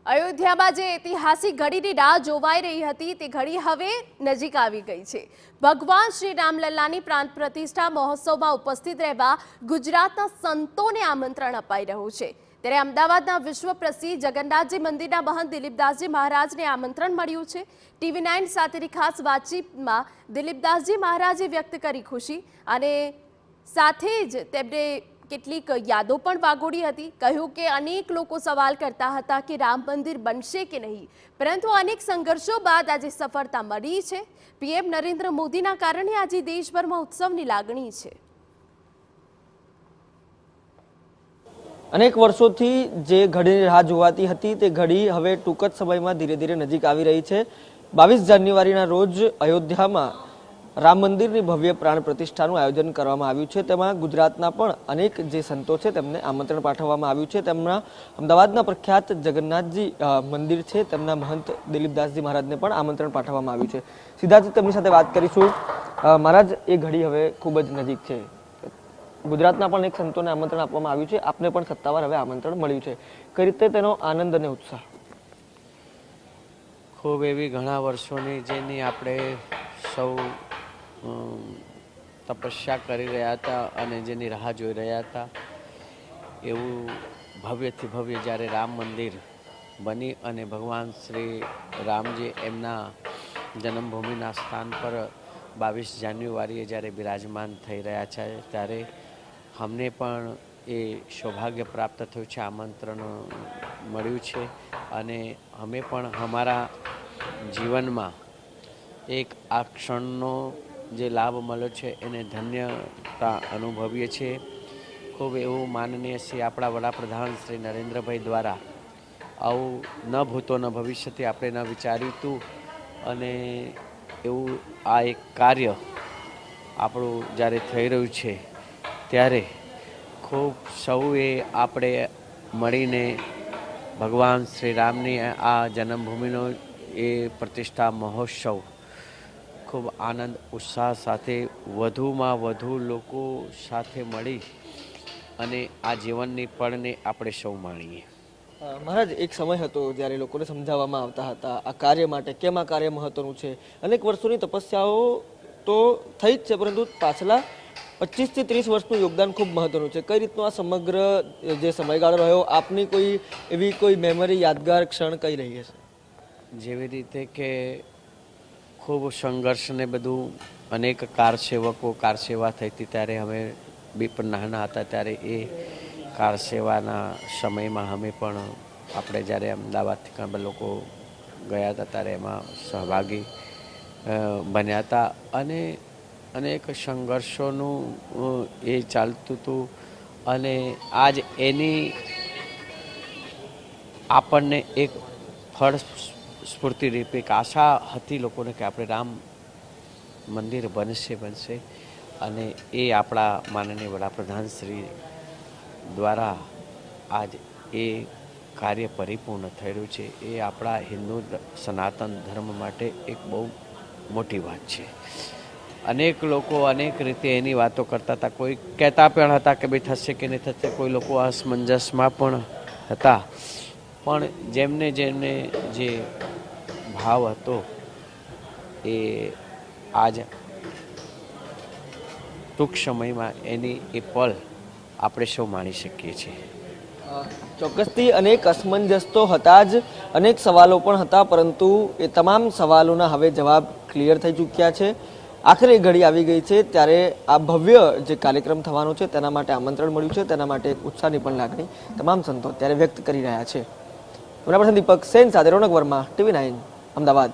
અયોધ્યામાં જે ઐતિહાસિક ઘડીની રાહ જોવાઈ રહી હતી તે ઘડી હવે નજીક આવી ગઈ છે। ભગવાન શ્રી રામલલ્લાની પ્રાણ પ્રતિષ્ઠા મહોત્સવમાં ઉપસ્થિત રહેવા ગુજરાતના સંતોને આમંત્રણ અપાઈ રહ્યું છે। ત્યારે અમદાવાદના વિશ્વ પ્રસિદ્ધ જગન્નાથજી મંદિરના મહંત દિલીપદાસજી મહારાજને આમંત્રણ મળ્યું છે। TV9 સાથેની ખાસ વાતચીતમાં દિલીપદાસજી મહારાજે વ્યક્ત કરી ખુશી અને સાથે જ તેમણે કેટલીક યાદો પણ વાગોડી હતી। કહ્યું કે અનેક લોકો સવાલ કરતા હતા કે રામ મંદિર બનશે કે નહીં, પરંતુ અનેક સંઘર્ષો બાદ આજે સફળતા મળી છે। PM નરેન્દ્ર મોદીના કારણે આજે દેશભરમાં ઉત્સવની લાગણી છે। અનેક વર્ષોથી જે ઘડીની રાહ જોવાતી હતી તે ઘડી હવે ટૂંક જ સમયમાં ધીરે ધીરે નજીક આવી રહી છે। 22 જાન્યુઆરીના રોજ અયોધ્યામાં રામ મંદિરની ભવ્ય પ્રાણ પ્રતિષ્ઠાનું આયોજન કરવામાં આવ્યું છે। તેમાં ગુજરાતના પણ અનેક જે સંતો છે તેમને આમંત્રણ પાઠવવામાં આવ્યું છે। તેમના અમદાવાદના પ્રખ્યાત જગન્નાથજી મંદિર છે તેમના મહંત દિલીપદાસજી મહારાજને પણ આમંત્રણ પાઠવવામાં આવ્યું છે। સીધા જ તેમની સાથે વાત કરીશું। મહારાજ, એ ઘડી હવે ખૂબ જ નજીક છે। ગુજરાતના પણ એક સંતોને આમંત્રણ આપવામાં આવ્યું છે, આપને પણ સત્તાવાર હવે આમંત્રણ મળ્યું છે। કઈ રીતે તેનો આનંદ અને ઉત્સાહ? ખૂબ એવી ઘણા વર્ષોની જેની આપણે સૌ તપસ્યા કરી રહ્યા હતા અને જેની રાહ જોઈ રહ્યા હતા, એવું ભવ્યથી ભવ્ય જ્યારે રામ મંદિર બની અને ભગવાન શ્રી રામજી એમના જન્મભૂમિના સ્થાન પર 22 જાન્યુઆરીએ જ્યારે બિરાજમાન થઈ રહ્યા છે, ત્યારે અમને પણ એ સૌભાગ્ય પ્રાપ્ત થયું છે, આમંત્રણ મળ્યું છે અને અમે પણ અમારા જીવનમાં એક આ ક્ષણનો જે લાભ મળ્યો છે એને ધન્યતા અનુભવીએ છીએ। ખૂબ એવું માનનીય શ્રી આપણા વડાપ્રધાન શ્રી નરેન્દ્રભાઈ દ્વારા આવું ન ભૂતો ન ભવિષ્યથી આપણે ન વિચાર્યું હતું અને એવું આ એક કાર્ય આપણું જ્યારે થઈ રહ્યું છે ત્યારે ખૂબ સૌએ આપણે મળીને ભગવાન શ્રી રામની આ જન્મભૂમિનો એ પ્રતિષ્ઠા મહોત્સવ ખૂબ આનંદ ઉત્સાહ સાથે વધુમાં વધુ લોકો સાથે મળી અને આ જીવનની પળને આપણે સૌ માણીએ। મહારાજ, એક સમય હતો જ્યારે લોકોને સમજાવવામાં આવતા હતા આ કાર્ય માટે કેમ આ કાર્ય મહત્વનું છે। અનેક વર્ષોની તપસ્યાઓ તો થઈ જ છે, પરંતુ પાછલા 25 થી 30 વર્ષનું યોગદાન ખૂબ મહત્વનું છે। કઈ રીતનો આ સમગ્ર જે સમયગાળો રહ્યો, આપની કોઈ એવી કોઈ મેમરી, યાદગાર ક્ષણ કઈ રહી હશે? જેવી રીતે કે ખૂબ સંઘર્ષને બધું, અનેક કારસેવકો કારસેવા થઈ હતી ત્યારે અમે બી પણ નાના હતા ત્યારે એ કારસેવાના સમયમાં અમે પણ આપણે જ્યારે અમદાવાદથી ઘણા લોકો ગયા હતા ત્યારે એમાં સહભાગી બન્યા હતા અને અનેક સંઘર્ષોનું એ ચાલતું હતું અને આજ એની આપણને એક ફળ સ્ફૂર્તિ રૂપે એક આશા હતી લોકોને કે આપણે રામ મંદિર બનશે અને એ આપણા માનનીય વડાપ્રધાન શ્રી દ્વારા આજ એ કાર્ય પરિપૂર્ણ થઈ રહ્યું છે। એ આપણા હિન્દુ સનાતન ધર્મ માટે એક બહુ મોટી વાત છે। અનેક લોકો અનેક રીતે એની વાતો કરતા હતા, કોઈ કહેતા પણ હતા કે ભાઈ થશે કે નહીં થશે, કોઈ લોકો અસમંજસમાં પણ હતા, પણ જેમને જેમને જે ભાવ હતો એ આજ ટૂંક સમયમાં એની એ પળ આપણે સૌ માણી શકીએ છીએ। ચોક્કસથી અનેક અસમંજસ તો હતા જ, અનેક સવાલો પણ હતા, પરંતુ એ તમામ સવાલોના હવે જવાબ ક્લિયર થઈ ચૂક્યા છે। આખરે ઘડી આવી ગઈ છે ત્યારે આ ભવ્ય જે કાર્યક્રમ થવાનો છે તેના માટે આમંત્રણ મળ્યું છે, તેના માટે એક ઉત્સાહની પણ લાગણી તમામ સંતો ત્યારે વ્યક્ત કરી રહ્યા છે। દીપક સેન સાથે રોનક વર્મા, TV9 અમદાવાદ।